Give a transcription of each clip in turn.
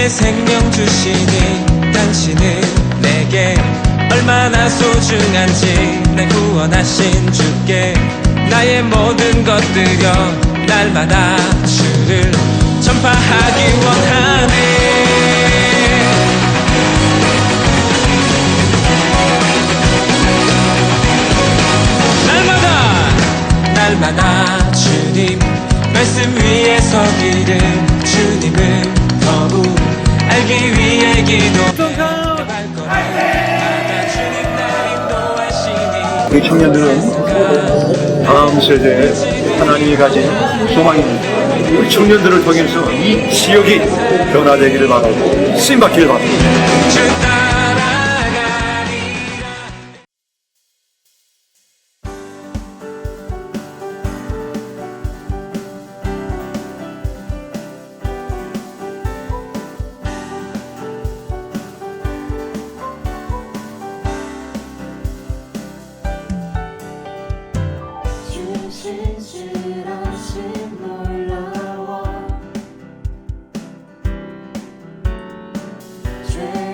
나에게 생명 주시니 당신은 내게 얼마나 소중한지 날 구원하신 주께 나의 모든 것 드려 날마다 주를 전파하기 원하네. 날마다 주님 말씀 위에 서기를 주님을 더욱 알기 위해 기도할 거라마다 주님 날 인도하시니. 우리 청년들은 다음 세대에 하나님이 가진 소망입니다. 우리 청년들을 통해서 이 지역이 변화되기를 바라고 쓰임받기를 바랍니다. 신실하신 놀라워 죄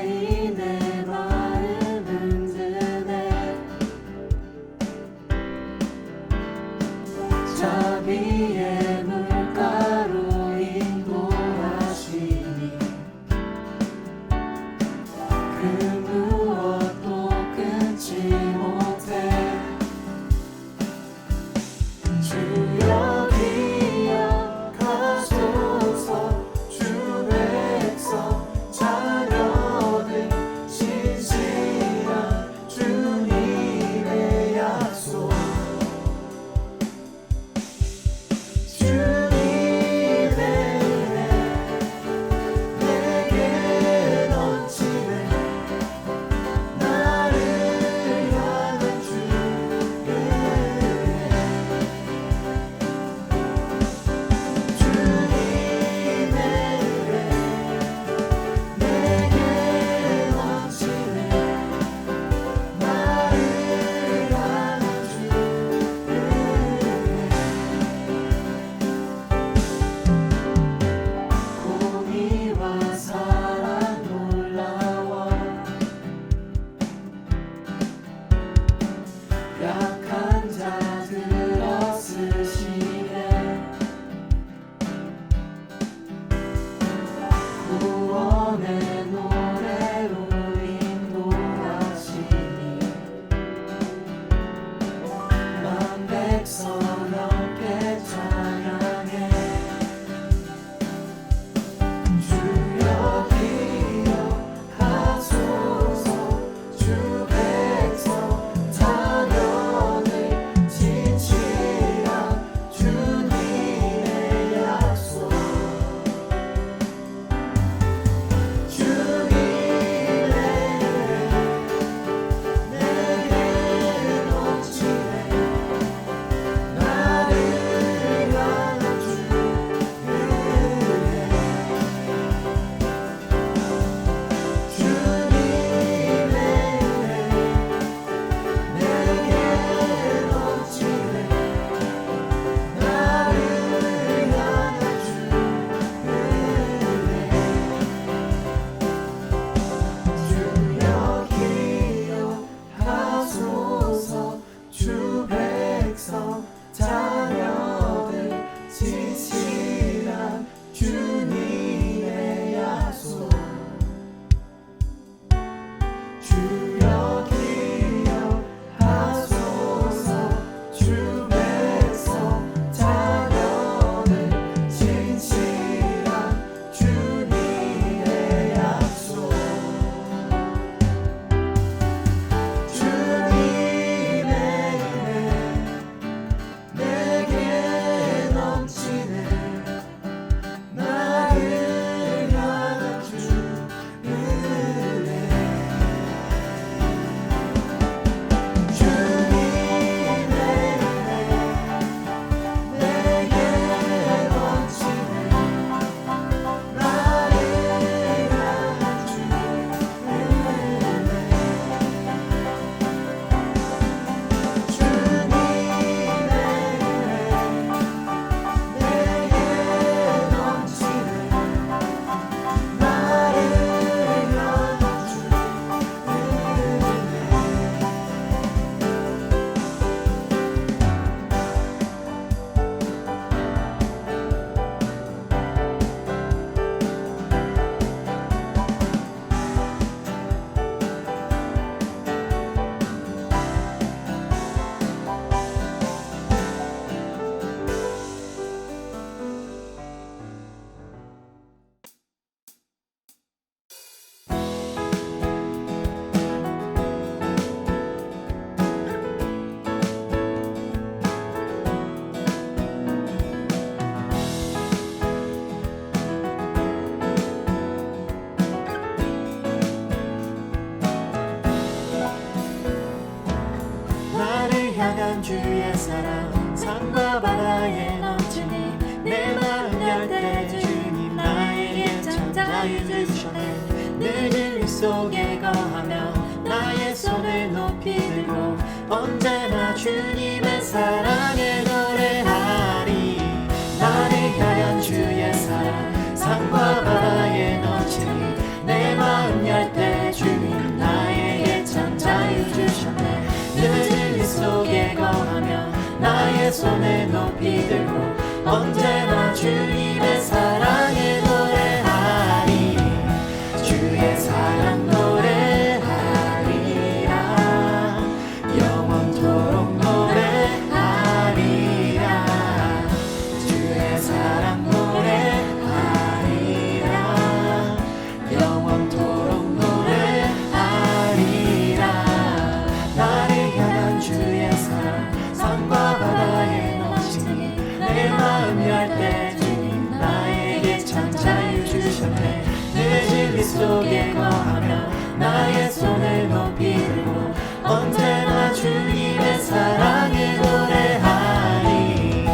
언제나 주님의 사랑에 노래하리. 나를 향한 주의 사랑 산과 바다에 넘치니 내 마음 열 때 주님 나에게 참 자유 주셨네. 늦은 이 속에 거하며 나의 손을 높이 들고 언제나 주님의 사랑에 노래하리. 주의 사랑 노래하리라. 영원토록 노래하리라. 주의 사랑 노래하리라. 영원토록 노래하리라. 나를 향한 주의 사랑 산과 바다에 넘치니 내 마음 열 때 주님 나에게 참 자유 주셨네. 내 진리 속에 거하며 나의 손을 높이 들고 언제나 주님의 사랑에 노래하리.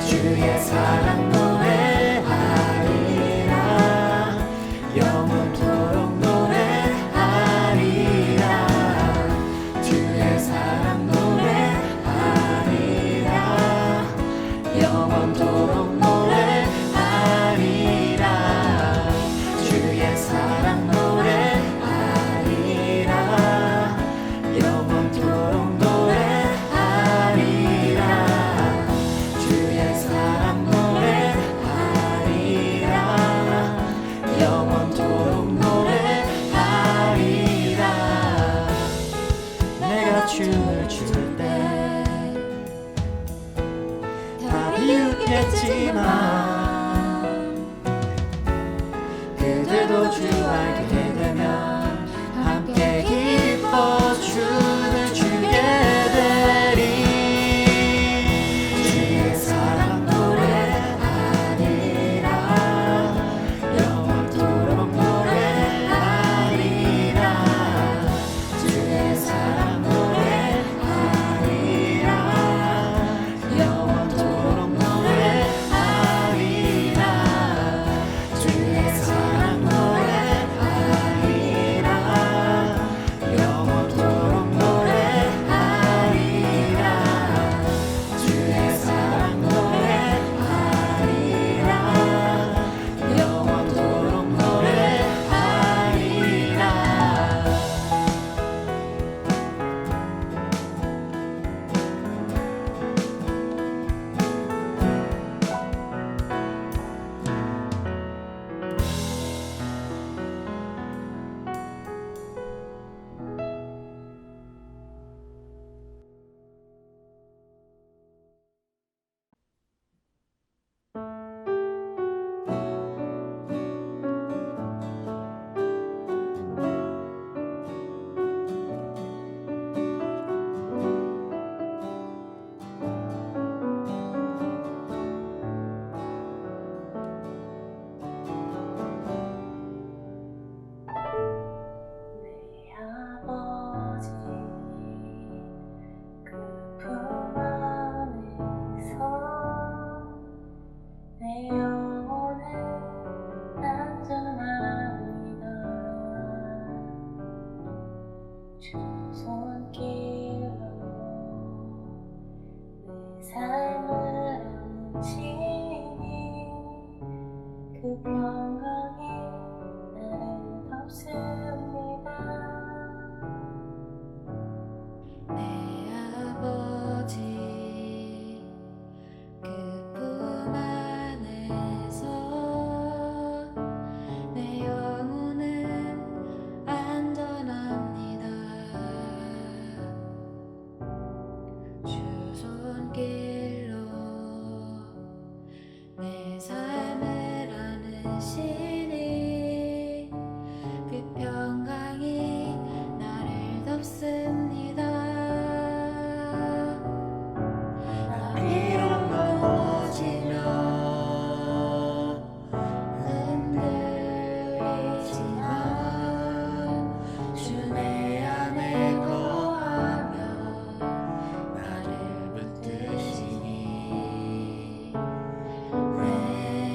주의 사랑 노래하리라. 영원토록 노래하리라. 주의 사랑 노래하리라. 영원토록 노래하리라. 주의 사랑 노래하리라. 영원토록 노래하리라. 주의 사랑 노래하리라. 영원토록 노래하리라. 내가 춤을 출 때 다 비웃겠지만 그대도 주 알게 되면 함께 기뻐 춤을 추게 되리. 주의 사랑 노래하리라. 영원토록 노래하리라. 주의 사랑 노래하리라. 영원토록 노래하리라. 주의 사랑 노래하리라. 영원토록 노래하리라. 주의 사랑 노래하리라. 영원토록 노래하리라. 내 아버지 그 품 안에서 내 영혼은 안전합니다. 주 손길로 내 삶을 안으시니 그 평강이 나를 덮습니다. 내 아버지 그 품 안에서 내 영혼은 안전합니다. 주 손길로 내 삶을 안으시니 그 평강이 나를 덮습니다. 나 비록 넘어지면 흔들리지만 주 내 안에 거하며 나를 붙드시니 내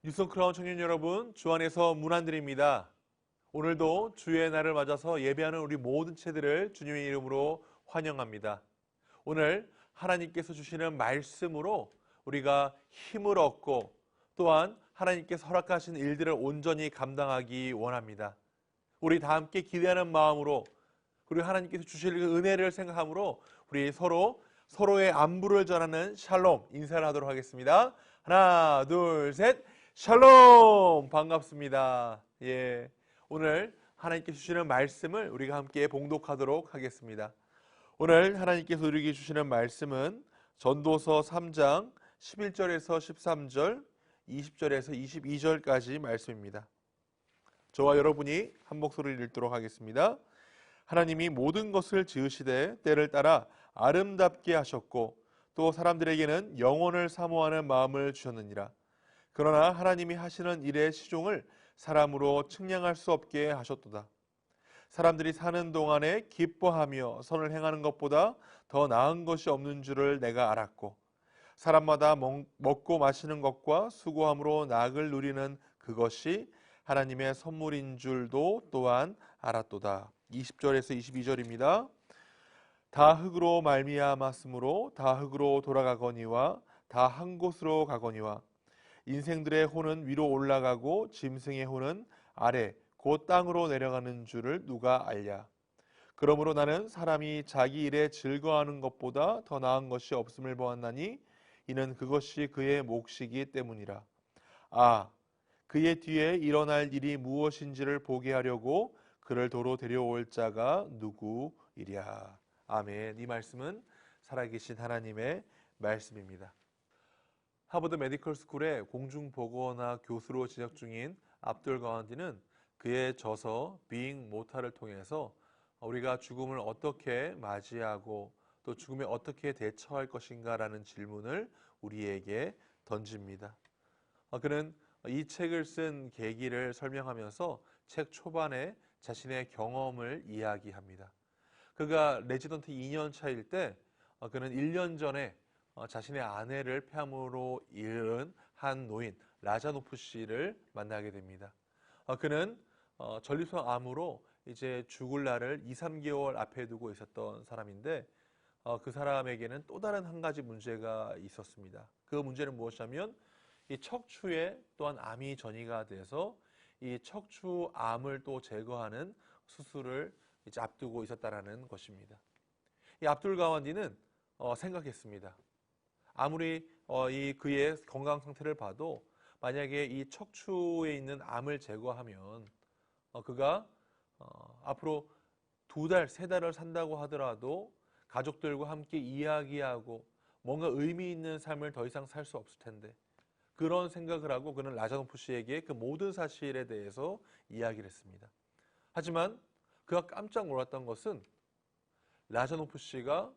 뉴스 크라운 청년 여러분, 주 안에서 문안드립니다. 오늘도 주의 날을 맞아서 예배하는 우리 모든 체들을 주님의 이름으로 환영합니다. 오늘 하나님께서 주시는 말씀으로 우리가 힘을 얻고 또한 하나님께서 허락하신 일들을 온전히 감당하기 원합니다. 우리 다 함께 기대하는 마음으로 그리고 하나님께서 주실 은혜를 생각함으로 우리 서로의 안부를 전하는 샬롬 인사를 하도록 하겠습니다. 하나, 둘, 셋. 샬롬! 반갑습니다. 예. 오늘 하나님께서 주시는 말씀을 우리가 함께 봉독하도록 하겠습니다. 오늘 하나님께서 우리에게 주시는 말씀은 전도서 3장 11절에서 13절, 20절에서 22절까지 말씀입니다. 저와 여러분이 한 목소리를 읽도록 하겠습니다. 하나님이 모든 것을 지으시되 때를 따라 아름답게 하셨고 또 사람들에게는 영혼을 사모하는 마음을 주셨느니라. 그러나 하나님이 하시는 일의 시종을 사람으로 측량할 수 없게 하셨도다. 사람들이 사는 동안에 기뻐하며 선을 행하는 것보다 더 나은 것이 없는 줄을 내가 알았고 사람마다 먹고 마시는 것과 수고함으로 낙을 누리는 그것이 하나님의 선물인 줄도 또한 알았도다. 20절에서 22절입니다. 다 흙으로 말미암았으므로 다 흙으로 돌아가거니와 다 한 곳으로 가거니와 인생들의 혼은 위로 올라가고 짐승의 혼은 아래 곧 땅으로 내려가는 줄을 누가 알랴. 그러므로 나는 사람이 자기 일에 즐거워하는 것보다 더 나은 것이 없음을 보았나니 이는 그것이 그의 몫이기 때문이라. 아, 그의 뒤에 일어날 일이 무엇인지를 보게 하려고 그를 도로 데려올 자가 누구이랴. 아멘. 이 말씀은 살아계신 하나님의 말씀입니다. 하버드 메디컬 스쿨의 공중보건학 교수로 진학 중인 압둘 가완디는 그의 저서 Being Mortal을 통해서 우리가 죽음을 어떻게 맞이하고 또 죽음에 어떻게 대처할 것인가라는 질문을 우리에게 던집니다. 그는 이 책을 쓴 계기를 설명하면서 책 초반에 자신의 경험을 이야기합니다. 그가 레지던트 2년 차일 때 그는 1년 전에 자신의 아내를 폐암으로 잃은 한 노인 라자노프 씨를 만나게 됩니다. 그는 전립선 암으로 이제 죽을 날을 2-3개월 앞에 두고 있었던 사람인데 그 사람에게는 또 다른 한 가지 문제가 있었습니다. 그 문제는 무엇이냐면 이 척추에 또한 암이 전이가 돼서 이 척추암을 또 제거하는 수술을 이제 앞두고 있었다라는 것입니다. 이 압둘 가완디는 생각했습니다. 아무리 이 그의 건강 상태를 봐도 만약에 이 척추에 있는 암을 제거하면 그가 앞으로 2달, 3달을 산다고 하더라도 가족들과 함께 이야기하고 뭔가 의미 있는 삶을 더 이상 살 수 없을 텐데 그런 생각을 하고 그는 라자노프 씨에게 그 모든 사실에 대해서 이야기를 했습니다. 하지만 그가 깜짝 놀랐던 것은 라자노프 씨가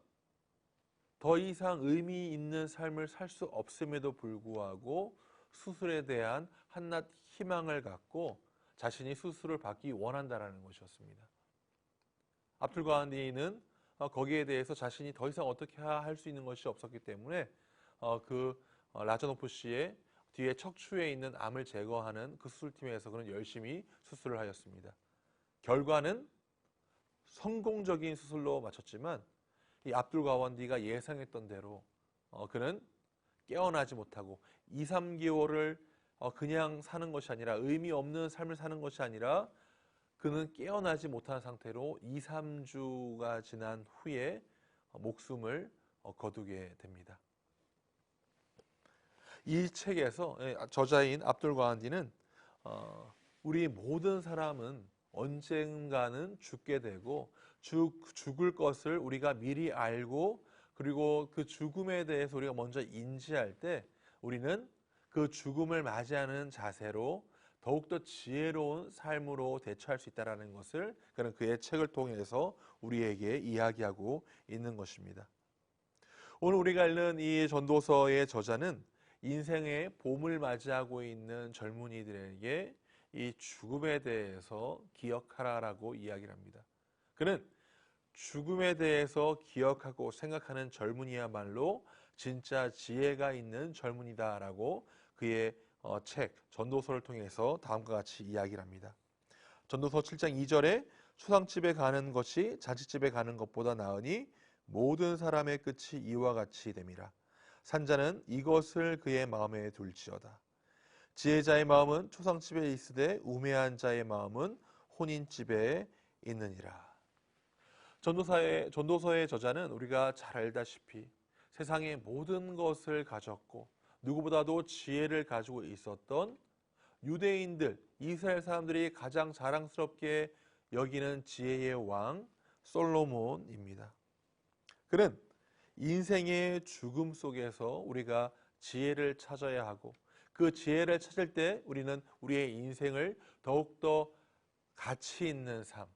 더 이상 의미 있는 삶을 살 수 없음에도 불구하고 수술에 대한 한낱 희망을 갖고 자신이 수술을 받기 원한다는 것이었습니다. 압둘 가완디는 거기에 대해서 자신이 더 이상 어떻게 할 수 있는 것이 없었기 때문에 라자노프 씨의 뒤에 척추에 있는 암을 제거하는 그 수술팀에서 그는 열심히 수술을 하였습니다. 결과는 성공적인 수술로 마쳤지만 이 압둘 가완디가 예상했던 대로 그는 깨어나지 못하고 2-3개월을 그냥 사는 것이 아니라 의미 없는 삶을 사는 것이 아니라 그는 깨어나지 못한 상태로 2-3주가 지난 후에 목숨을 거두게 됩니다. 이 책에서 저자인 압둘 가완디는 우리 모든 사람은 언젠가는 죽게 되고 죽을 것을 우리가 미리 알고 그리고 그 죽음에 대해서 우리가 먼저 인지할 때 우리는 그 죽음을 맞이하는 자세로 더욱더 지혜로운 삶으로 대처할 수 있다는 것을 그는 그의 책을 통해서 우리에게 이야기하고 있는 것입니다. 오늘 우리가 읽는 이 전도서의 저자는 인생의 봄을 맞이하고 있는 젊은이들에게 이 죽음에 대해서 기억하라라고 이야기를 합니다. 그는 죽음에 대해서 기억하고 생각하는 젊은이야말로 진짜 지혜가 있는 젊은이다라고 그의 책 전도서를 통해서 다음과 같이 이야기를 합니다. 전도서 7장 2절에 초상집에 가는 것이 잔치집에 가는 것보다 나으니 모든 사람의 끝이 이와 같이 됨이라. 산자는 이것을 그의 마음에 둘지어다. 지혜자의 마음은 초상집에 있으되 우매한 자의 마음은 혼인집에 있느니라. 전도서의 저자는 우리가 잘 알다시피 세상의 모든 것을 가졌고 누구보다도 지혜를 가지고 있었던 유대인들, 이스라엘 사람들이 가장 자랑스럽게 여기는 지혜의 왕 솔로몬입니다. 그는 인생의 죽음 속에서 우리가 지혜를 찾아야 하고 그 지혜를 찾을 때 우리는 우리의 인생을 더욱더 가치 있는 삶,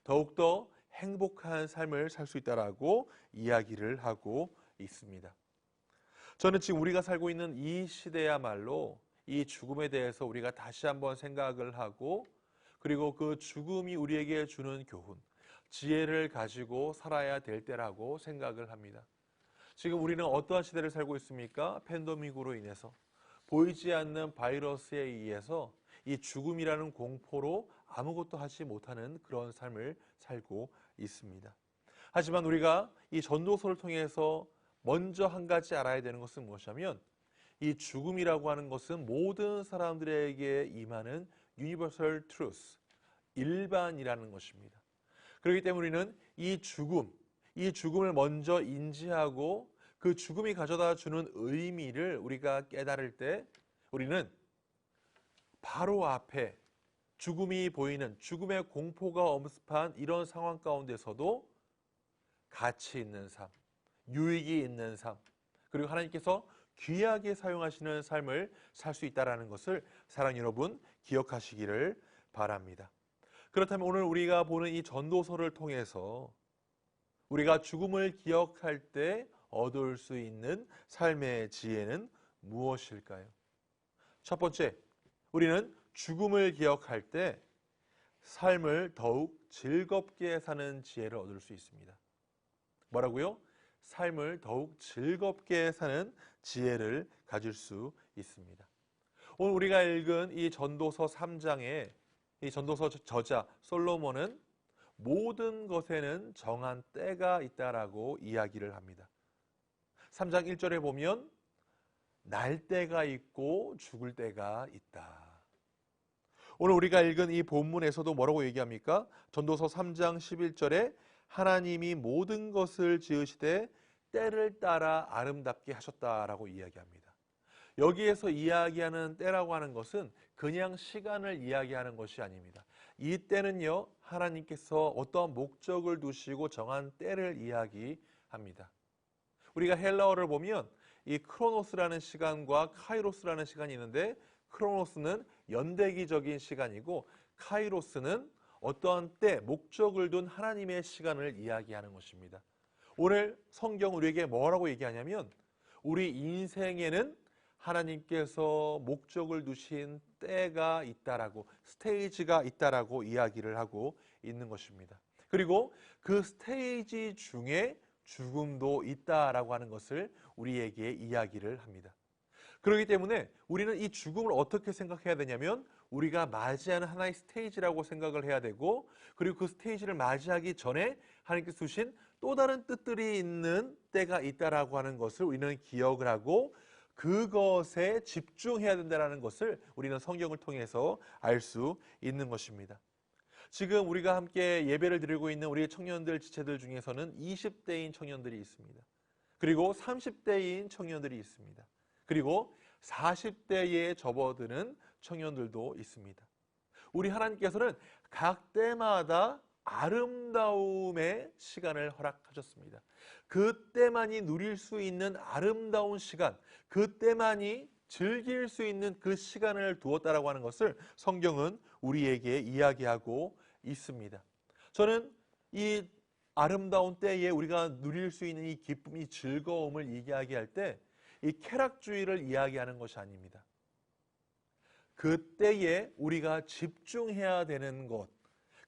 더욱더 행복한 삶을 살 수 있다라고 이야기를 하고 있습니다. 저는 지금 우리가 살고 있는 이 시대야말로 이 죽음에 대해서 우리가 다시 한번 생각을 하고 그리고 그 죽음이 우리에게 주는 교훈, 지혜를 가지고 살아야 될 때라고 생각을 합니다. 지금 우리는 어떠한 시대를 살고 있습니까? 팬데믹으로 인해서 보이지 않는 바이러스에 의해서 이 죽음이라는 공포로 아무것도 하지 못하는 그런 삶을 살고 있습니다. 하지만 우리가 이 전도서를 통해서 먼저 한 가지 알아야 되는 것은 무엇이냐면 이 죽음이라고 하는 것은 모든 사람들에게 임하는 universal truth, 일반이라는 것입니다. 그렇기 때문에 우리는 이 죽음을 먼저 인지하고 그 죽음이 가져다 주는 의미를 우리가 깨달을 때 우리는 바로 앞에 죽음이 보이는 죽음의 공포가 엄습한 이런 상황 가운데서도 가치 있는 삶, 유익이 있는 삶, 그리고 하나님께서 귀하게 사용하시는 삶을 살 수 있다는 것을 사랑하는 여러분 기억하시기를 바랍니다. 그렇다면 오늘 우리가 보는 이 전도서를 통해서 우리가 죽음을 기억할 때 얻을 수 있는 삶의 지혜는 무엇일까요? 첫 번째, 우리는 죽음을 기억할 때 삶을 더욱 즐겁게 사는 지혜를 얻을 수 있습니다. 뭐라고요? 삶을 더욱 즐겁게 사는 지혜를 가질 수 있습니다. 오늘 우리가 읽은 이 전도서 3장의 이 전도서 저자 솔로몬은 모든 것에는 정한 때가 있다라고 이야기를 합니다. 3장 1절에 보면 날 때가 있고 죽을 때가 있다. 오늘 우리가 읽은 이 본문에서도 뭐라고 얘기합니까? 전도서 3장 11절에 하나님이 모든 것을 지으시되 때를 따라 아름답게 하셨다라고 이야기합니다. 여기에서 이야기하는 때라고 하는 것은 그냥 시간을 이야기하는 것이 아닙니다. 이 때는요, 하나님께서 어떠한 목적을 두시고 정한 때를 이야기합니다. 우리가 헬라어를 보면 이 크로노스라는 시간과 카이로스라는 시간이 있는데 크로노스는 연대기적인 시간이고 카이로스는 어떠한 때, 목적을 둔 하나님의 시간을 이야기하는 것입니다. 오늘 성경 우리에게 뭐라고 얘기하냐면 우리 인생에는 하나님께서 목적을 두신 때가 있다라고, 스테이지가 있다라고 이야기를 하고 있는 것입니다. 그리고 그 스테이지 중에 죽음도 있다라고 하는 것을 우리에게 이야기를 합니다. 그렇기 때문에 우리는 이 죽음을 어떻게 생각해야 되냐면 우리가 맞이하는 하나의 스테이지라고 생각을 해야 되고, 그리고 그 스테이지를 맞이하기 전에 하나님께서 주신 또 다른 뜻들이 있는 때가 있다라고 하는 것을 우리는 기억을 하고 그것에 집중해야 된다는 것을 우리는 성경을 통해서 알 수 있는 것입니다. 지금 우리가 함께 예배를 드리고 있는 우리 청년들 지체들 중에서는 20대인 청년들이 있습니다. 그리고 30대인 청년들이 있습니다. 그리고 40대에 접어드는 청년들도 있습니다. 우리 하나님께서는 각 때마다 아름다움의 시간을 허락하셨습니다. 그때만이 누릴 수 있는 아름다운 시간, 그때만이 즐길 수 있는 그 시간을 두었다라고 하는 것을 성경은 우리에게 이야기하고 있습니다. 저는 이 아름다운 때에 우리가 누릴 수 있는 이 기쁨, 이 즐거움을 이야기할 때 이 쾌락주의를 이야기하는 것이 아닙니다. 그때에 우리가 집중해야 되는 것,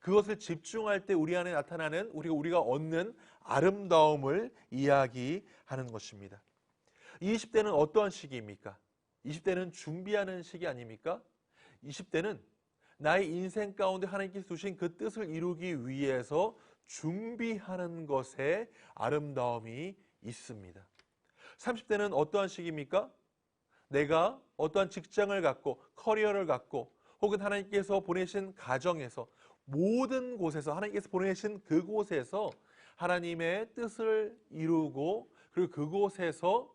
그것을 집중할 때 우리 안에 나타나는 우리가 얻는 아름다움을 이야기하는 것입니다. 20대는 어떠한 시기입니까? 20대는 준비하는 시기 아닙니까? 20대는 나의 인생 가운데 하나님께서 두신 그 뜻을 이루기 위해서 준비하는 것에 아름다움이 있습니다. 30대는 어떠한 시기입니까? 내가 어떠한 직장을 갖고 커리어를 갖고 혹은 하나님께서 보내신 가정에서 모든 곳에서 하나님께서 보내신 그곳에서 하나님의 뜻을 이루고 그리고 그곳에서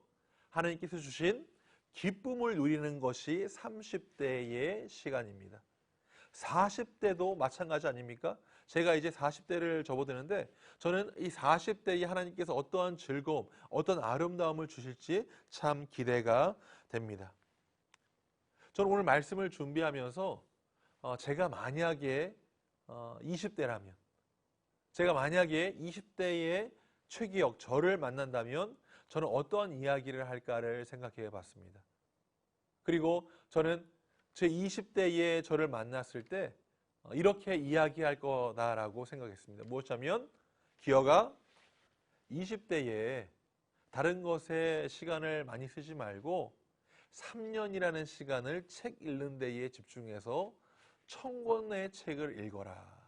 하나님께서 주신 기쁨을 누리는 것이 30대의 시간입니다. 40대도 마찬가지 아닙니까? 제가 이제 40대를 접어드는데 저는 이 40대에 하나님께서 어떠한 즐거움, 어떤 아름다움을 주실지 참 기대가 됩니다. 저는 오늘 말씀을 준비하면서 제가 만약에 20대라면 제가 만약에 20대의 최기혁 저를 만난다면 저는 어떠한 이야기를 할까를 생각해 봤습니다. 그리고 저는 제 20대의 저를 만났을 때 이렇게 이야기할 거다라고 생각했습니다. 무엇이냐면 기혁아 20대에 다른 것에 시간을 많이 쓰지 말고 3년이라는 시간을 책 읽는 데에 집중해서 1000권의 책을 읽어라.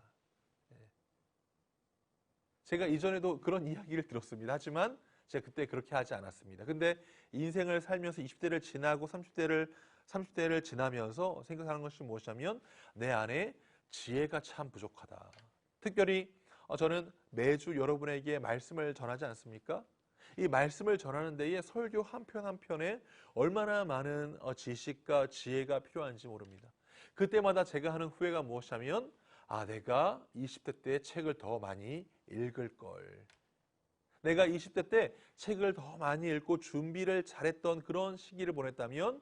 제가 이전에도 그런 이야기를 들었습니다. 하지만 제가 그때 그렇게 하지 않았습니다. 근데 인생을 살면서 20대를 지나고 30대를 지나면서 생각하는 것이 무엇이냐면 내 안에 지혜가 참 부족하다. 특별히 저는 매주 여러분에게 말씀을 전하지 않습니까? 이 말씀을 전하는 데에 설교 한 편 한 편에 얼마나 많은 지식과 지혜가 필요한지 모릅니다. 그때마다 제가 하는 후회가 무엇이냐면 내가 20대 때 책을 더 많이 읽을 걸. 내가 20대 때 책을 더 많이 읽고 준비를 잘했던 그런 시기를 보냈다면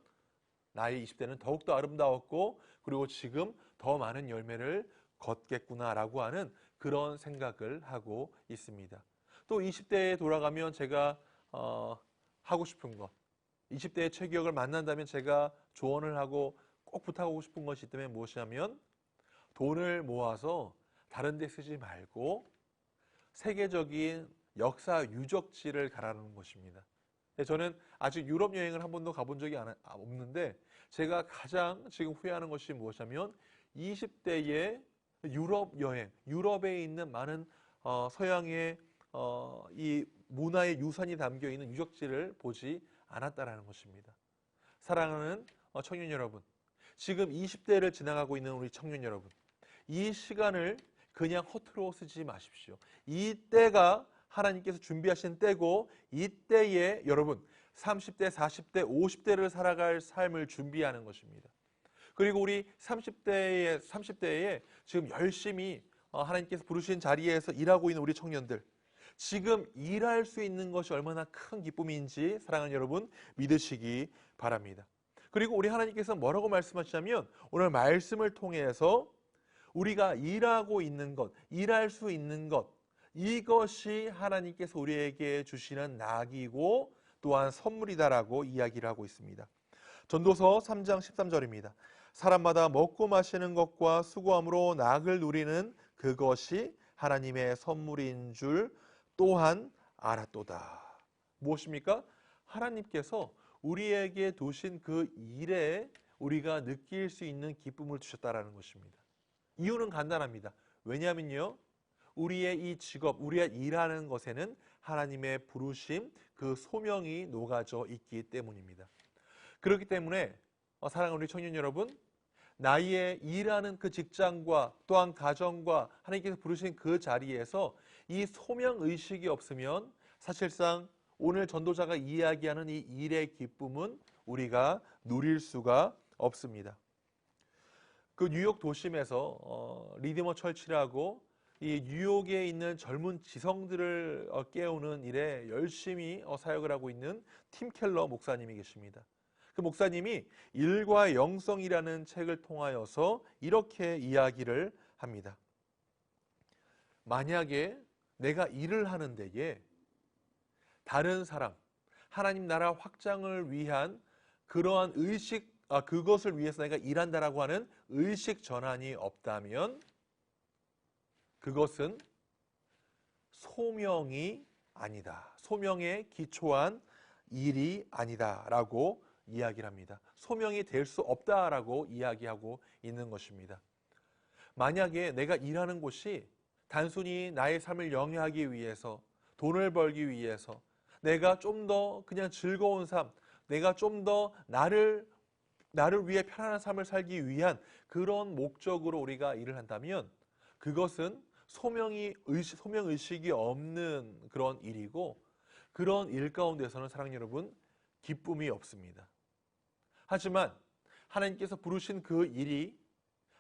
나의 20대는 더욱더 아름다웠고 그리고 지금 더 많은 열매를 걷겠구나라고 하는 그런 생각을 하고 있습니다. 또 20대에 돌아가면 제가 하고 싶은 것, 20대의 최기혁을 만난다면 제가 조언을 하고 꼭 부탁하고 싶은 것이 있다면 무엇이냐면 돈을 모아서 다른 데 쓰지 말고 세계적인 역사 유적지를 가라는 것입니다. 저는 아직 유럽 여행을 한 번도 가본 적이 없는데 제가 가장 지금 후회하는 것이 무엇이냐면 20대의 유럽 여행, 유럽에 있는 많은 서양의 이 문화의 유산이 담겨 있는 유적지를 보지 않았다라는 것입니다. 사랑하는 청년 여러분, 지금 20대를 지나가고 있는 우리 청년 여러분, 이 시간을 그냥 허투루 쓰지 마십시오. 이 때가 하나님께서 준비하신 때고 이 때에 여러분 30대, 40대, 50대를 살아갈 삶을 준비하는 것입니다. 그리고 우리 30대에 지금 열심히 하나님께서 부르신 자리에서 일하고 있는 우리 청년들, 지금 일할 수 있는 것이 얼마나 큰 기쁨인지 사랑하는 여러분 믿으시기 바랍니다. 그리고 우리 하나님께서 뭐라고 말씀하시냐면 오늘 말씀을 통해서 우리가 일하고 있는 것, 일할 수 있는 것, 이것이 하나님께서 우리에게 주시는 낙이고 또한 선물이다라고 이야기를 하고 있습니다. 전도서 3장 13절입니다. 사람마다 먹고 마시는 것과 수고함으로 낙을 누리는 그것이 하나님의 선물인 줄 또한 알았도다. 무엇입니까? 하나님께서 우리에게 두신 그 일에 우리가 느낄 수 있는 기쁨을 주셨다라는 것입니다. 이유는 간단합니다. 왜냐하면요, 우리의 이 직업, 우리가 일하는 것에는 하나님의 부르심, 그 소명이 녹아져 있기 때문입니다. 그렇기 때문에 사랑하는 우리 청년 여러분, 나의 일하는 그 직장과 또한 가정과 하나님께서 부르신 그 자리에서 이 소명의식이 없으면 사실상 오늘 전도자가 이야기하는 이 일의 기쁨은 우리가 누릴 수가 없습니다. 그 뉴욕 도심에서 리디머 철치라고 이 뉴욕에 있는 젊은 지성들을 깨우는 일에 열심히 사역을 하고 있는 팀 켈러 목사님이 계십니다. 그 목사님이 일과 영성이라는 책을 통하여서 이렇게 이야기를 합니다. 만약에 내가 일을 하는 데에 다른 사람, 하나님 나라 확장을 위한 그러한 의식, 그것을 위해서 내가 일한다라고 하는 의식 전환이 없다면 그것은 소명이 아니다. 소명에 기초한 일이 아니다라고 이야기를 합니다. 소명이 될 수 없다라고 이야기하고 있는 것입니다. 만약에 내가 일하는 곳이 단순히 나의 삶을 영위하기 위해서, 돈을 벌기 위해서, 내가 좀 더 그냥 즐거운 삶, 내가 좀 더 나를 위해 편안한 삶을 살기 위한 그런 목적으로 우리가 일을 한다면 그것은 소명의식이 없는 그런 일이고, 그런 일 가운데서는 사랑하는 여러분, 기쁨이 없습니다. 하지만 하나님께서 부르신 그 일이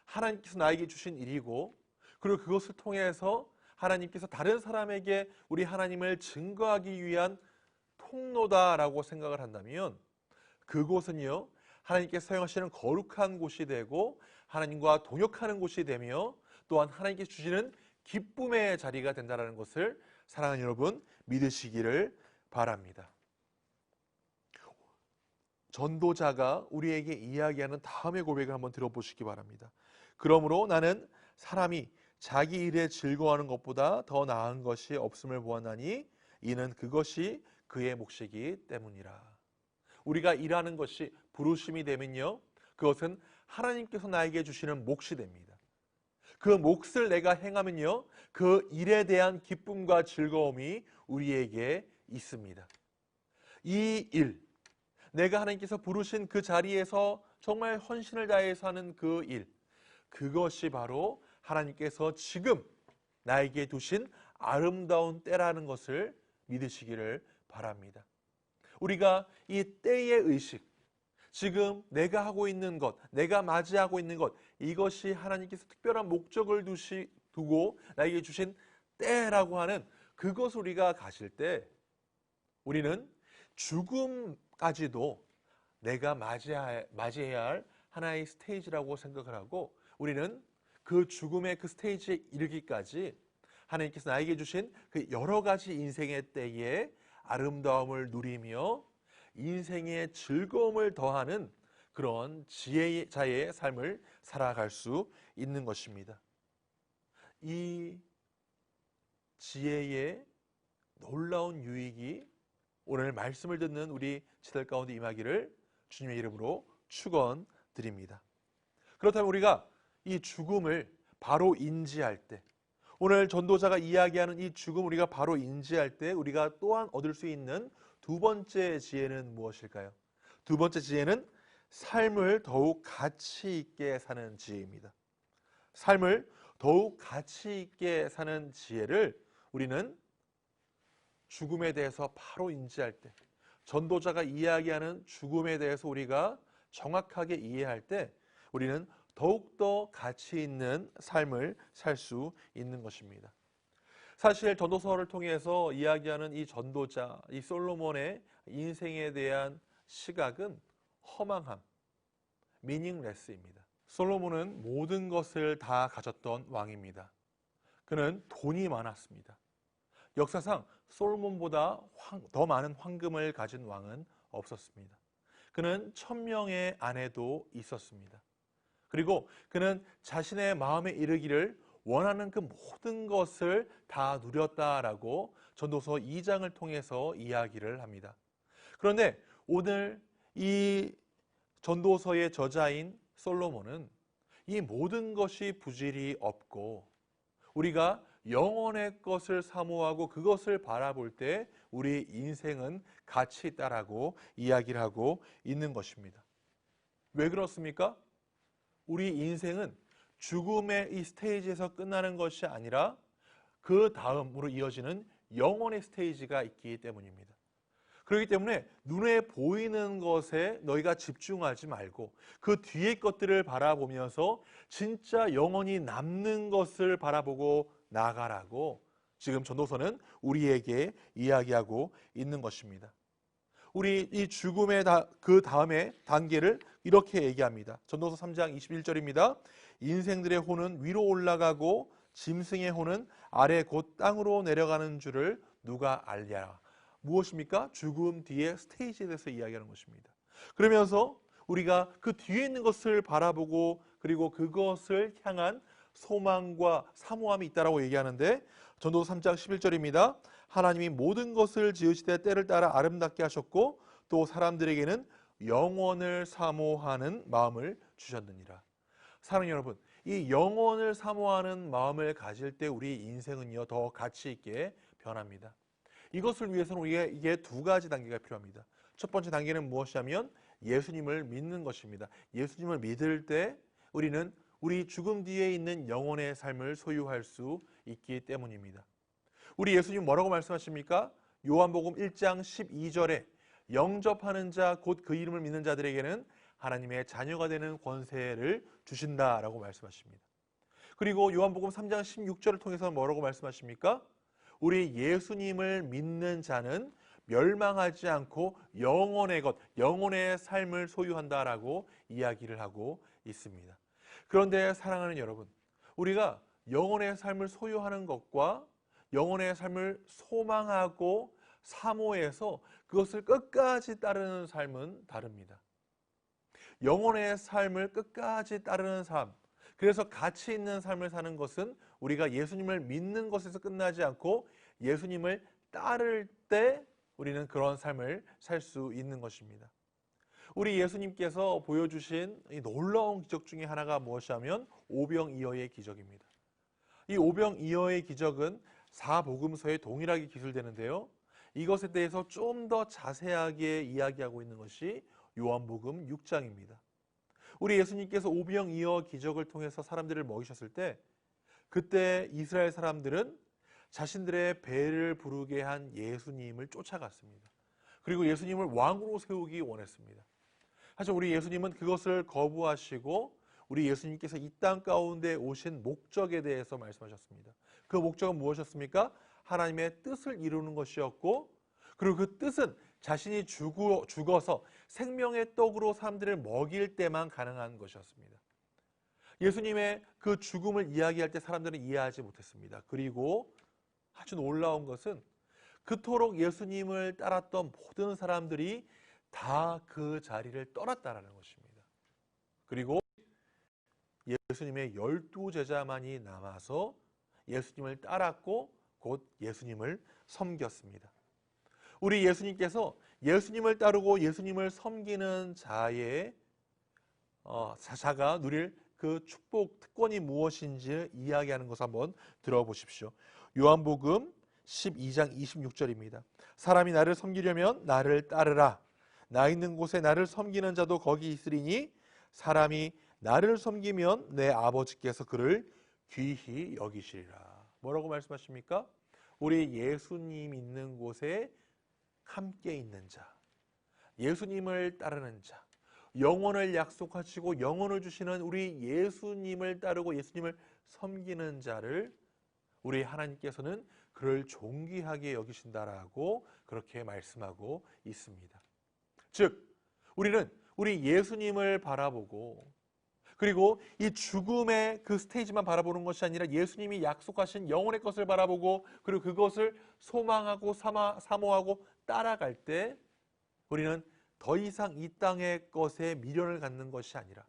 하나님께서 나에게 주신 일이고, 그리고 그것을 통해서 하나님께서 다른 사람에게 우리 하나님을 증거하기 위한 통로다라고 생각을 한다면 그곳은요, 하나님께서 사용하시는 거룩한 곳이 되고 하나님과 동역하는 곳이 되며 또한 하나님께서 주시는 기쁨의 자리가 된다는 것을 사랑하는 여러분 믿으시기를 바랍니다. 전도자가 우리에게 이야기하는 다음의 고백을 한번 들어보시기 바랍니다. 그러므로 나는 사람이 자기 일에 즐거워하는 것보다 더 나은 것이 없음을 보았나니 이는 그것이 그의 몫이기 때문이라. 우리가 일하는 것이 부르심이 되면요, 그것은 하나님께서 나에게 주시는 몫이 됩니다. 그 몫을 내가 행하면요, 그 일에 대한 기쁨과 즐거움이 우리에게 있습니다. 이 일, 내가 하나님께서 부르신 그 자리에서 정말 헌신을 다해서 하는 그 일, 그것이 바로 하나님께서 지금 나에게 두신 아름다운 때라는 것을 믿으시기를 바랍니다. 우리가 이 때의 의식, 지금 내가 하고 있는 것, 내가 맞이하고 있는 것, 이것이 하나님께서 특별한 목적을 두고 나에게 주신 때라고 하는 그것을 우리가 가질 때 우리는 죽음까지도 내가 맞이해야 할 하나의 스테이지라고 생각을 하고, 우리는 그 죽음의 그 스테이지에 이르기까지 하나님께서 나에게 주신 그 여러 가지 인생의 때에 아름다움을 누리며 인생의 즐거움을 더하는 그런 지혜자의 삶을 살아갈 수 있는 것입니다. 이 지혜의 놀라운 유익이 오늘 말씀을 듣는 우리 지들 가운데 임하기를 주님의 이름으로 축원드립니다. 그렇다면 우리가 이 죽음을 바로 인지할 때, 오늘 전도자가 이야기하는 이 죽음 우리가 바로 인지할 때 우리가 또한 얻을 수 있는 두 번째 지혜는 무엇일까요? 두 번째 지혜는 삶을 더욱 가치 있게 사는 지혜입니다. 삶을 더욱 가치 있게 사는 지혜를 우리는 죽음에 대해서 바로 인지할 때, 전도자가 이야기하는 죽음에 대해서 우리가 정확하게 이해할 때 우리는 더욱더 가치 있는 삶을 살 수 있는 것입니다. 사실 전도서를 통해서 이야기하는 이 전도자, 이 솔로몬의 인생에 대한 시각은 허망함, 미닝레스입니다. 솔로몬은 모든 것을 다 가졌던 왕입니다. 그는 돈이 많았습니다. 역사상 솔로몬보다 더 많은 황금을 가진 왕은 없었습니다. 그는 1000명의 아내도 있었습니다. 그리고 그는 자신의 마음에 이르기를 원하는 그 모든 것을 다 누렸다라고 전도서 2장을 통해서 이야기를 합니다. 그런데 오늘 이 전도서의 저자인 솔로몬은 이 모든 것이 부질이 없고 우리가 영원의 것을 사모하고 그것을 바라볼 때 우리 인생은 가치 있다라고 이야기를 하고 있는 것입니다. 왜 그렇습니까? 우리 인생은 죽음의 이 스테이지에서 끝나는 것이 아니라 그 다음으로 이어지는 영원의 스테이지가 있기 때문입니다. 그렇기 때문에 눈에 보이는 것에 너희가 집중하지 말고 그 뒤의 것들을 바라보면서 진짜 영원히 남는 것을 바라보고 나아가라고 지금 전도서는 우리에게 이야기하고 있는 것입니다. 우리 이 죽음의 그 다음의 단계를 이렇게 얘기합니다. 전도서 3장 21절입니다. 인생들의 혼은 위로 올라가고 짐승의 혼은 아래 곧 땅으로 내려가는 줄을 누가 알랴. 무엇입니까? 죽음 뒤의 스테이지에 대해서 이야기하는 것입니다. 그러면서 우리가 그 뒤에 있는 것을 바라보고 그리고 그것을 향한 소망과 사모함이 있다라고 얘기하는데 전도서 3장 11절입니다. 하나님이 모든 것을 지으시되 때를 따라 아름답게 하셨고 또 사람들에게는 영원을 사모하는 마음을 주셨느니라. 사랑하는 여러분, 이 영원을 사모하는 마음을 가질 때 우리 인생은요 더 가치 있게 변합니다. 이것을 위해서는 우리에게 두 가지 단계가 필요합니다. 첫 번째 단계는 무엇이냐면 예수님을 믿는 것입니다. 예수님을 믿을 때 우리는 우리 죽음 뒤에 있는 영원의 삶을 소유할 수 있기 때문입니다. 우리 예수님 뭐라고 말씀하십니까? 요한복음 1장 12절에 영접하는 자 곧 그 이름을 믿는 자들에게는 하나님의 자녀가 되는 권세를 주신다라고 말씀하십니다. 그리고 요한복음 3장 16절을 통해서 뭐라고 말씀하십니까? 우리 예수님을 믿는 자는 멸망하지 않고 영원의 것, 영원의 삶을 소유한다라고 이야기를 하고 있습니다. 그런데 사랑하는 여러분, 우리가 영원의 삶을 소유하는 것과 영원의 삶을 소망하고 사모해서 그것을 끝까지 따르는 삶은 다릅니다. 영혼의 삶을 끝까지 따르는 삶, 그래서 가치 있는 삶을 사는 것은 우리가 예수님을 믿는 것에서 끝나지 않고 예수님을 따를 때 우리는 그런 삶을 살 수 있는 것입니다. 우리 예수님께서 보여주신 이 놀라운 기적 중에 하나가 무엇이냐면 오병이어의 기적입니다. 이 오병이어의 기적은 사복음서에 동일하게 기술되는데요. 이것에 대해서 좀 더 자세하게 이야기하고 있는 것이 요한복음 6장입니다. 우리 예수님께서 오병이어 기적을 통해서 사람들을 먹이셨을 때 그때 이스라엘 사람들은 자신들의 배를 부르게 한 예수님을 쫓아갔습니다. 그리고 예수님을 왕으로 세우기 원했습니다. 하지만 우리 예수님은 그것을 거부하시고 우리 예수님께서 이 땅 가운데 오신 목적에 대해서 말씀하셨습니다. 그 목적은 무엇이었습니까? 하나님의 뜻을 이루는 것이었고, 그리고 그 뜻은 자신이 죽어서 생명의 떡으로 사람들을 먹일 때만 가능한 것이었습니다. 예수님의 그 죽음을 이야기할 때 사람들은 이해하지 못했습니다. 그리고 아주 놀라운 것은 그토록 예수님을 따랐던 모든 사람들이 다 그 자리를 떠났다라는 것입니다. 그리고 예수님의 12제자만이 남아서 예수님을 따랐고 곧 예수님을 섬겼습니다. 우리 예수님께서 예수님을 따르고 예수님을 섬기는 자가 누릴 그 축복 특권이 무엇인지 이야기하는 것을 한번 들어보십시오. 요한복음 12장 26절입니다. 사람이 나를 섬기려면 나를 따르라. 나 있는 곳에 나를 섬기는 자도 거기 있으리니 사람이 나를 섬기면 내 아버지께서 그를 귀히 여기시리라. 뭐라고 말씀하십니까? 우리 예수님 있는 곳에 함께 있는 자, 예수님을 따르는 자, 영원을 약속하시고 영원을 주시는 우리 예수님을 따르고 예수님을 섬기는 자를 우리 하나님께서는 그를 존귀하게 여기신다라고 그렇게 말씀하고 있습니다. 즉, 우리는 우리 예수님을 바라보고 그리고 이 죽음의 그 스테이지만 바라보는 것이 아니라 예수님이 약속하신 영혼의 것을 바라보고 그리고 그것을 소망하고 사모하고 따라갈 때 우리는 더 이상 이 땅의 것에 미련을 갖는 것이 아니라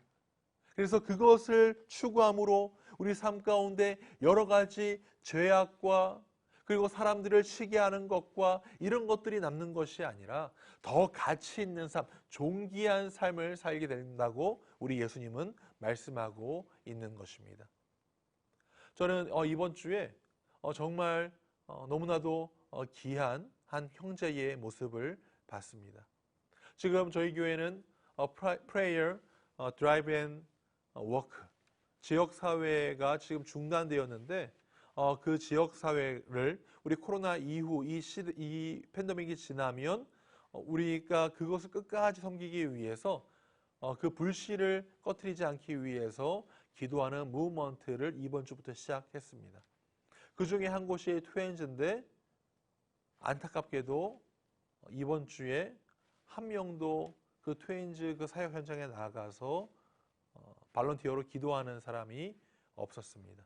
그래서 그것을 추구함으로 우리 삶 가운데 여러 가지 죄악과 그리고 사람들을 치게 하는 것과 이런 것들이 남는 것이 아니라 더 가치 있는 삶, 존귀한 삶을 살게 된다고 우리 예수님은 말씀하고 있는 것입니다. 저는 이번 주에 정말 너무나도 귀한 한 형제의 모습을 봤습니다. 지금 저희 교회는 Prayer, Drive and Work 지역사회가 지금 중단되었는데 그 지역사회를 우리 코로나 이후 이 팬데믹이 지나면 우리가 그것을 끝까지 섬기기 위해서 그 불씨를 꺼트리지 않기 위해서 기도하는 무브먼트를 이번 주부터 시작했습니다. 그 중에 한 곳이 트웨인즈인데 안타깝게도 이번 주에 한 명도 그 트웨인즈 그 사역 현장에 나가서 발런티어로 기도하는 사람이 없었습니다.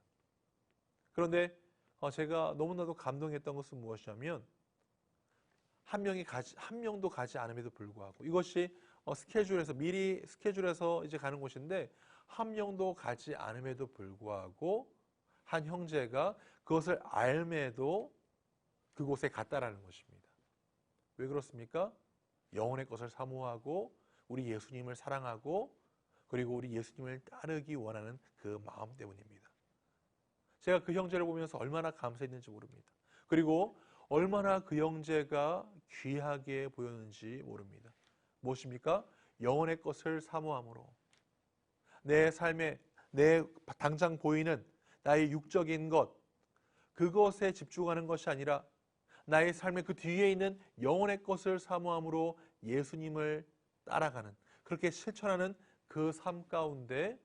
그런데 제가 너무나도 감동했던 것은 무엇이냐면 한 명도 가지 않음에도 불구하고 이것이 미리 스케줄해서 이제 가는 곳인데 한 명도 가지 않음에도 불구하고 한 형제가 그것을 알매도 그곳에 갔다라는 것입니다. 왜 그렇습니까? 영혼의 것을 사모하고 우리 예수님을 사랑하고 그리고 우리 예수님을 따르기 원하는 그 마음 때문입니다. 제가 그 형제를 보면서 얼마나 감사했는지 모릅니다. 그리고 얼마나 그 형제가 귀하게 보였는지 모릅니다. 무엇입니까? 영혼의 것을 사모함으로 내 삶에 내 당장 보이는 나의 육적인 것, 그것에 집중하는 것이 아니라 나의 삶의 그 뒤에 있는 영혼의 것을 사모함으로 예수님을 따라가는, 그렇게 실천하는 그 삶 가운데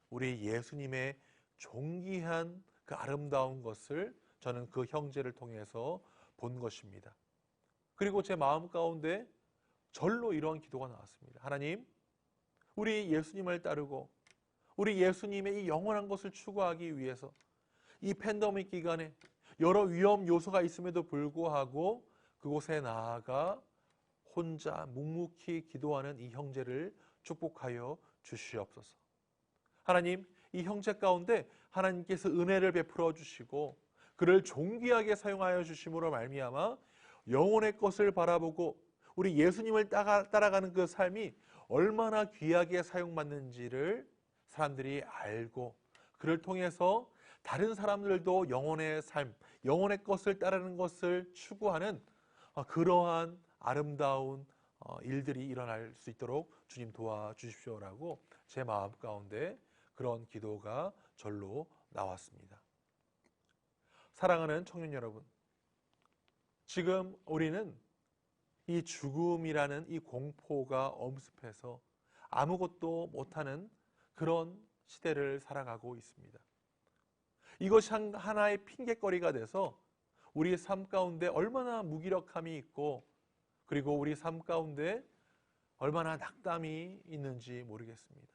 우리 예수님의 존귀한 그 아름다운 것을 저는 그 형제를 통해서 본 것입니다. 그리고 제 마음 가운데 절로 이런 기도가 나왔습니다. 하나님, 우리 예수님을 따르고 우리 예수님의 이 영원한 것을 추구하기 위해서 이 팬데믹 기간에 여러 위험 요소가 있음에도 불구하고 그곳에 나아가 혼자 묵묵히 기도하는 이 형제를 축복하여 주시옵소서. 하나님, 이 형제 가운데 하나님께서 은혜를 베풀어 주시고 그를 존귀하게 사용하여 주심으로 말미암아 영혼의 것을 바라보고 우리 예수님을 따라가는 그 삶이 얼마나 귀하게 사용받는지를 사람들이 알고 그를 통해서 다른 사람들도 영혼의 삶, 영혼의 것을 따르는 것을 추구하는 그러한 아름다운 일들이 일어날 수 있도록 주님 도와주십시오라고 제 마음 가운데 그런 기도가 절로 나왔습니다. 사랑하는 청년 여러분, 지금 우리는 이 죽음이라는 이 공포가 엄습해서 아무것도 못하는 그런 시대를 살아가고 있습니다. 이것이 하나의 핑계거리가 돼서 우리의 삶 가운데 얼마나 무기력함이 있고 그리고 우리 삶 가운데 얼마나 낙담이 있는지 모르겠습니다.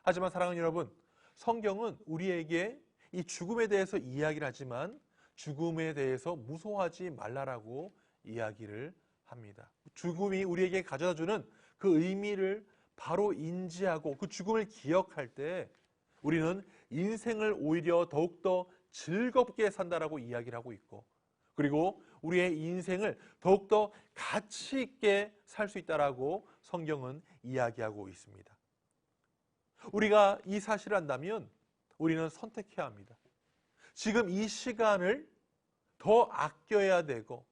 하지만 사랑하는 여러분, 성경은 우리에게 이 죽음에 대해서 이야기를 하지만 죽음에 대해서 무서워하지 말라라고 이야기를 합니다. 죽음이 우리에게 가져다주는 그 의미를 바로 인지하고 그 죽음을 기억할 때 우리는 인생을 오히려 더욱더 즐겁게 산다라고 이야기를 하고 있고 그리고 우리의 인생을 더욱더 가치 있게 살 수 있다라고 성경은 이야기하고 있습니다. 우리가 이 사실을 안다면 우리는 선택해야 합니다. 지금 이 시간을 더 아껴야 되고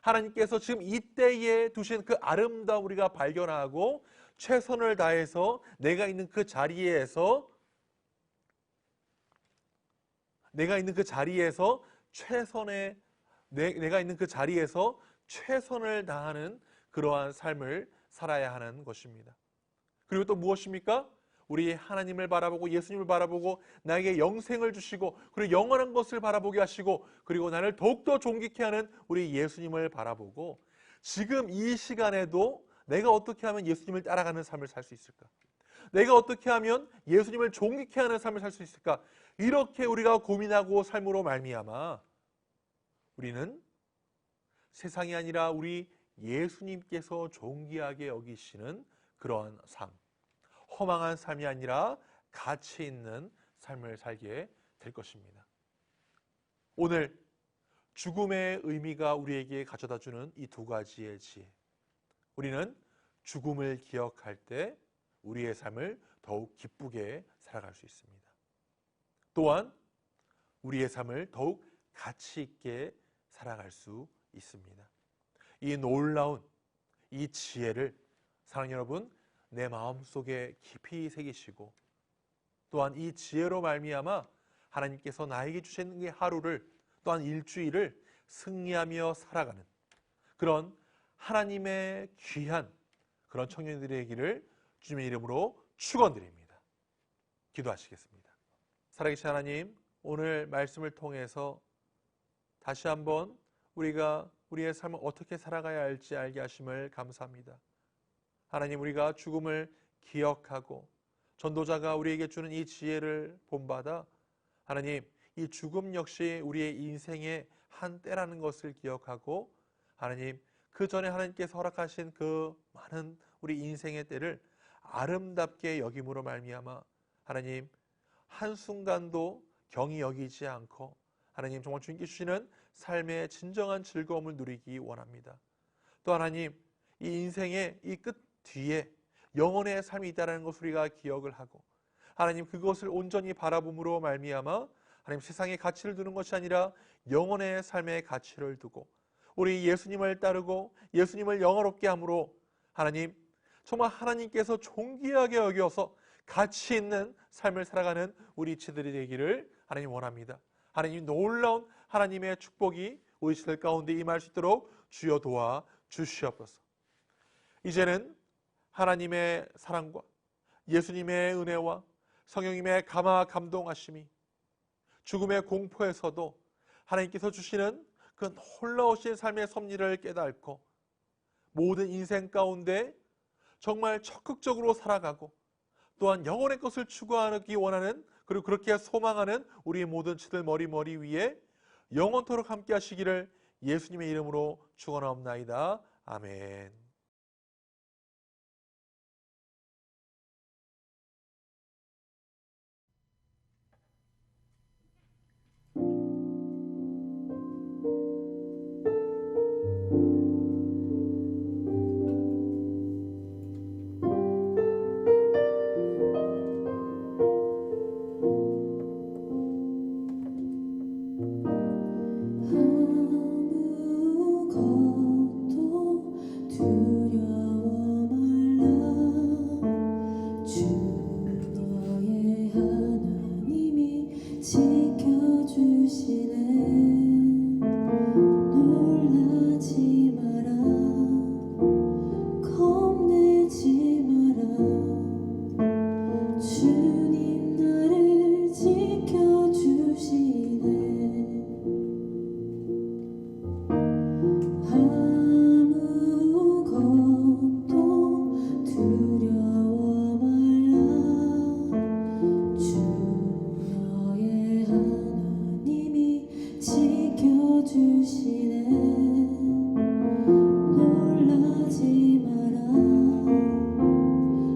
하나님께서 지금 이때에 두신 그 아름다움 우리가 발견하고 최선을 다해서 내가 있는 그 자리에서 최선을 다하는 그러한 삶을 살아야 하는 것입니다. 그리고 또 무엇입니까? 우리 하나님을 바라보고 예수님을 바라보고 나에게 영생을 주시고 그리고 영원한 것을 바라보게 하시고 그리고 나를 더욱더 존귀케 하는 우리 예수님을 바라보고 지금 이 시간에도 내가 어떻게 하면 예수님을 따라가는 삶을 살 수 있을까? 내가 어떻게 하면 예수님을 존귀케 하는 삶을 살 수 있을까? 이렇게 우리가 고민하고 삶으로 말미암아 우리는 세상이 아니라 우리 예수님께서 존귀하게 여기시는 그러한 삶, 허망한 삶이 아니라 가치 있는 삶을 살게 될 것입니다. 오늘 죽음의 의미가 우리에게 가져다주는 이 두 가지의 지혜, 우리는 죽음을 기억할 때 우리의 삶을 더욱 기쁘게 살아갈 수 있습니다. 또한 우리의 삶을 더욱 가치 있게 살아갈 수 있습니다. 이 놀라운 이 지혜를 사랑하는 여러분, 내 마음속에 깊이 새기시고 또한 이 지혜로 말미암아 하나님께서 나에게 주신 이 하루를 또한 일주일을 승리하며 살아가는 그런 하나님의 귀한 그런 청년들의 길을 주님의 이름으로 축원드립니다. 기도하시겠습니다. 살아계신 하나님, 오늘 말씀을 통해서 다시 한번 우리가 우리의 삶을 어떻게 살아가야 할지 알게 하심을 감사합니다. 하나님, 우리가 죽음을 기억하고 전도자가 우리에게 주는 이 지혜를 본받아 하나님, 이 죽음 역시 우리의 인생의 한 때라는 것을 기억하고 하나님, 그 전에 하나님께서 허락하신 그 많은 우리 인생의 때를 아름답게 여김으로 말미암아 하나님, 한순간도 경히 여기지 않고 하나님, 정말 주님께 주시는 삶의 진정한 즐거움을 누리기 원합니다. 또 하나님, 이 인생의 이 뒤에 영원의 삶이 있다는 것을 우리가 기억을 하고 하나님 그것을 온전히 바라봄으로 말미암아 하나님 세상에 가치를 두는 것이 아니라 영원의 삶의 가치를 두고 우리 예수님을 따르고 예수님을 영화롭게 함으로 하나님 정말 하나님께서 존귀하게 여겨서 가치 있는 삶을 살아가는 우리 지체들이 되기를 하나님 원합니다. 하나님 놀라운 하나님의 축복이 우리 지체들 가운데 임할 수 있도록 주여 도와 주시옵소서. 이제는 하나님의 사랑과 예수님의 은혜와 성령님의 감동하심이 죽음의 공포에서도 하나님께서 주시는 그 놀라우신 삶의 섭리를 깨닫고 모든 인생 가운데 정말 적극적으로 살아가고 또한 영혼의 것을 추구하기 원하는 그리고 그렇게 소망하는 우리 모든 지들 머리 위에 영원토록 함께 하시기를 예수님의 이름으로 축원하옵나이다. 아멘. 지켜주시네